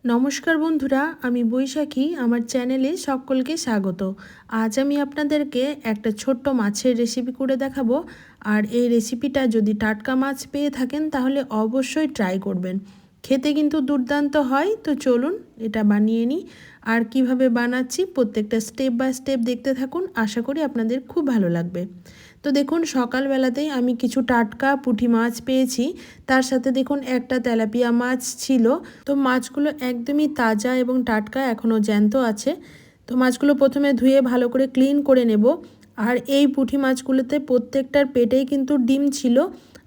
নমস্কার বন্ধুরা, আমি বৈশাখী। আমার চ্যানেলে সকলকে স্বাগত। আজ আমি আপনাদেরকে একটা ছোট্ট মাছের রেসিপি করে দেখাবো। আর এই রেসিপিটা যদি টাটকা মাছ পেয়ে থাকেন তাহলে অবশ্যই ট্রাই করবেন। খেতে কিন্তু দুর্দান্ত হয়। তো চলুন এটা বানিয়ে নিই। আর কিভাবে বানাচ্ছি প্রত্যেকটা স্টেপ বাই স্টেপ দেখতে থাকুন। আশা করি আপনাদের খুব ভালো লাগবে। তো দেখুন, সকালবেলাতেই আমি কিছু টাটকা পুঁটি মাছ পেয়েছি। তার সাথে দেখুন একটা তেলাপিয়া মাছ ছিল। তো মাছগুলো একদমই তাজা এবং টাটকা, এখনও জ্যান্ত আছে। তো মাছগুলো প্রথমে ধুয়ে ভালো করে ক্লিন করে নেব। আর এই পুঁটি মাছগুলোতে প্রত্যেকটার পেটেই কিন্তু ডিম ছিল,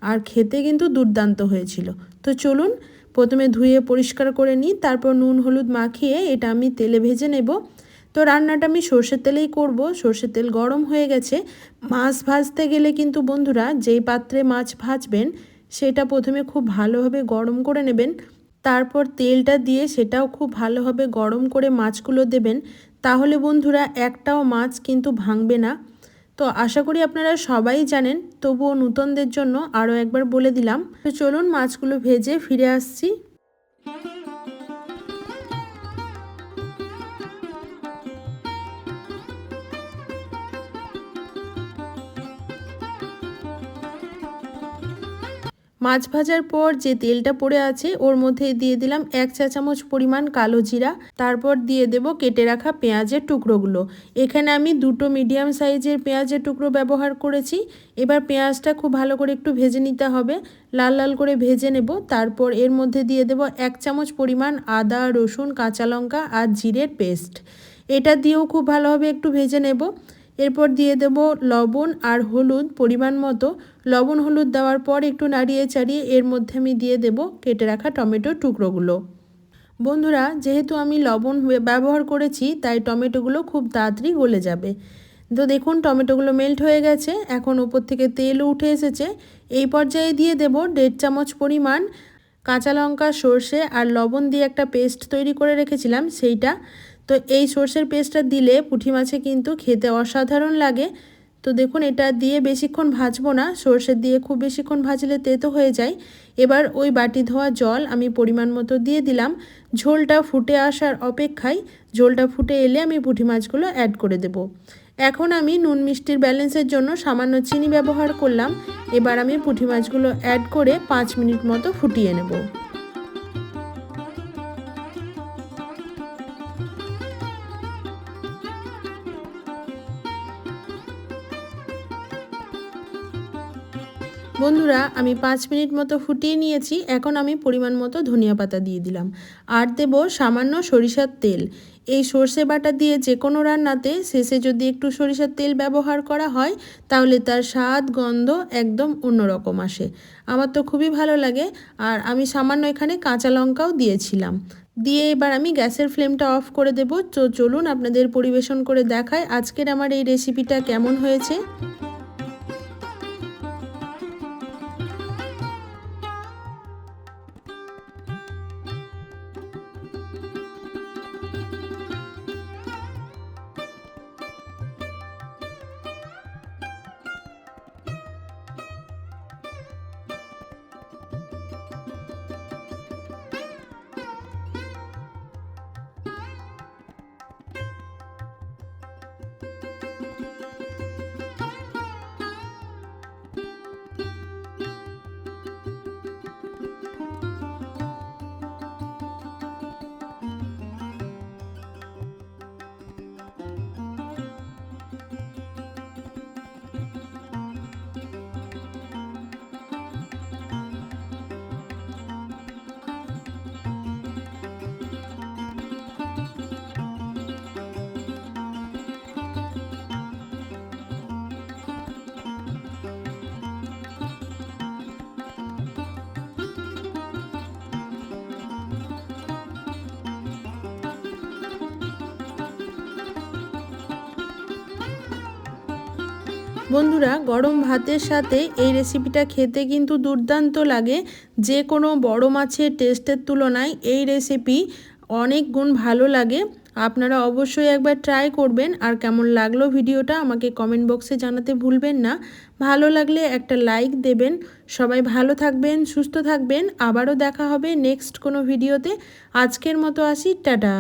আর খেতে কিন্তু দুর্দান্ত হয়েছিল। তো চলুন প্রথমে ধুয়ে পরিষ্কার করে নিই, তারপর নুন হলুদ মাখিয়ে এটা আমি তেলে ভেজে নেব। তো রান্নাটা আমি সর্ষের তেলেই করব। সর্ষের তেল গরম হয়ে গেছে। মাছ ভাজতে গেলে কিন্তু বন্ধুরা, যেই পাত্রে মাছ ভাজবেন সেটা প্রথমে খুব ভালোভাবে গরম করে নেবেন। তারপর তেলটা দিয়ে সেটাও খুব ভালোভাবে গরম করে মাছগুলো দেবেন। তাহলে বন্ধুরা একটাও মাছ কিন্তু ভাঙবে না। তো আশা করি আপনারা সবাই জানেন, তবুও নূতনদের জন্য আরও একবার বলে দিলাম। তো চলুন মাছগুলো ভেজে ফিরে আসছি। মাছ ভাজার পর যে তেলটা পড়ে আছে ওর মধ্যে দিয়ে দিলাম 1 চা চামচ পরিমাণ কালো জিরা। তারপর দিয়ে দেব কেটে রাখা পেঁয়াজের টুকরোগুলো। এখানে আমি দুটো মিডিয়াম সাইজের পেঁয়াজের টুকরো ব্যবহার করেছি। এবার পেঁয়াজটা খুব ভালো করে একটু ভেজে নিতে হবে, লাল লাল করে ভেজে নেব। তারপর এর মধ্যে দিয়ে দেব 1 চামচ পরিমাণ আদা রসুন কাঁচা লঙ্কা আর জিরের পেস্ট। এটা দিয়েও খুব ভালোভাবে একটু ভেজে নেব। এরপর দিয়ে দেব লবণ আর হলুদ পরিমাণ মতো। লবণ হলুদ দেওয়ার পর একটু নাড়িয়ে চাড়িয়ে এর মধ্যে আমি দিয়ে দেব কেটে রাখা টমেটোর টুকরোগুলো। বন্ধুরা, যেহেতু আমি লবণ ব্যবহার করেছি তাই টমেটোগুলো খুব তাড়াতাড়ি গলে যাবে। তো দেখুন টমেটোগুলো মেল্ট হয়ে গেছে, এখন উপর থেকে তেলও উঠে এসেছে। এই পর্যায়ে দিয়ে দেব 1.5 চামচ পরিমাণ কাঁচা লঙ্কা সর্ষে আর লবণ দিয়ে একটা পেস্ট তৈরি করে রেখেছিলাম সেইটা। তো এই সর্ষের পেস্টটা দিলে পুঁটি মাছে কিন্তু খেতে অসাধারণ লাগে। তো দেখুন এটা দিয়ে বেশিক্ষণ ভাজবো না, সর্ষে দিয়ে খুব বেশিক্ষণ ভাজলে তেতো হয়ে যায়। এবার ওই বাটি ধোয়া জল আমি পরিমাণ মতো দিয়ে দিলাম। ঝোলটা ফুটে আসার অপেক্ষায়, ঝোলটা ফুটে এলে আমি পুঁটি মাছগুলো অ্যাড করে দেব। এখন আমি নুন মিষ্টির ব্যালেন্সের জন্য সামান্য চিনি ব্যবহার করলাম। এবার আমি পুঁটি মাছগুলো অ্যাড করে 5 মিনিট মতো ফুটিয়ে নেব। বন্ধুরা, আমি 5 মিনিট মতো ফুটিয়ে নিয়েছি। এখন আমি পরিমাণ মতো ধনিয়া পাতা দিয়ে দিলাম, আর দেব সামান্য সরিষার তেল। এই সর্ষে বাটা দিয়ে যে কোনো রান্নাতে শেষে যদি একটু সরিষার তেল ব্যবহার করা হয় তাহলে তার স্বাদ গন্ধ একদম অন্যরকম আসে। আমার তো খুবই ভালো লাগে। আর আমি সামান্য এখানে কাঁচা লঙ্কাও দিয়েছিলাম। দিয়ে এবার আমি গ্যাসের ফ্লেমটা অফ করে দেব। তো চলুন আপনাদের পরিবেশন করে দেখাই আজকের আমার এই রেসিপিটা কেমন হয়েছে। বন্ধুরা, গরম ভাতের সাথে এই রেসিপিটা খেতে কিন্তু দুর্দান্ত লাগে। যে কোনো বড় মাছের টেস্টের তুলনায় এই রেসিপি অনেক গুণ ভালো লাগে। আপনারা অবশ্যই একবার ট্রাই করবেন। আর কেমন লাগলো ভিডিওটা আমাকে কমেন্ট বক্সে জানাতে ভুলবেন না। ভালো লাগলে একটা লাইক দেবেন। সবাই ভালো থাকবেন, সুস্থ থাকবেন। আবারও দেখা হবে নেক্সট কোনো ভিডিওতে। আজকের মতো আসি, টাটা।